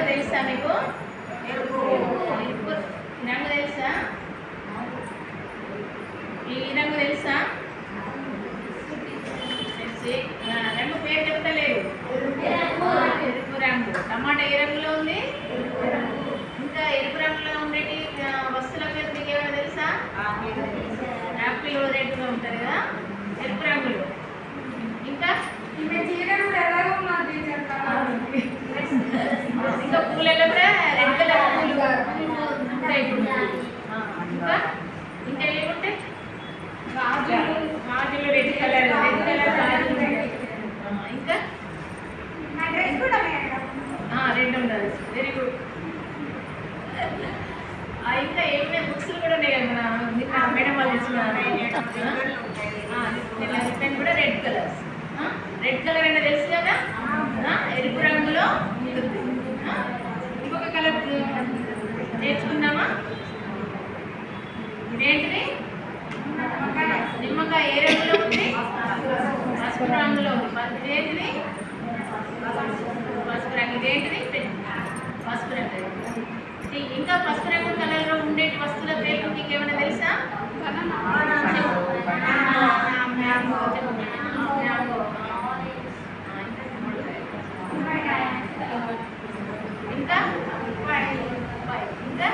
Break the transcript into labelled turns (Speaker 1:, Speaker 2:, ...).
Speaker 1: తెలుసా మీకు? ఎరుపు రంగు తెలుసా? ఈ రంగు తెలుసా? రంగు పేరు చెప్తలేదు. ఎరుపు రంగు. టమాటా ఏ రంగులో ఉంది? ఇంకా ఎరుపు రంగులో ఉండేటి వస్తువుల పేరు మీకు ఏమైనా తెలుసా? యాపిల్ రెడ్గా ఉంటుంది కదా, ఎరుపు రంగులో. ఇంకా ఇంకా పూలలో కూడా రెడ్ కలర్ పూలు ఉంటాయి. ఇంకా ఇంకా ఏముంటాయి? గాజులు రెడ్ కలర్ గాజులు. ఇంకా రెడ్ ఉండదు. Very good. ఇంకా ఏమైనా బుక్స్లు కూడా ఉన్నాయి కదా మన మేడం వాళ్ళు ఇచ్చిన పెన్ కూడా రెడ్ కలర్స్. రెడ్ కలర్ అంటే తెలుసు కదా, ఎరుపు రంగులో ఉంటుంది. ఇంకొక కలర్ నేర్చుకుందామా? ఇదేంటిది? నిమ్మకాయ ఏ రంగులో ఉంది? పసుపు రంగులో ఉంది. ఇదేంటిది? పసుపు రంగు. ఇదేంటిది? పసుపు రంగు. ఇంకా పసుపు రంగు కలర్లో ఉండేటి వస్తువుల పేర్లు మీకు ఏమైనా తెలుసా? ఇంకా ఇంకా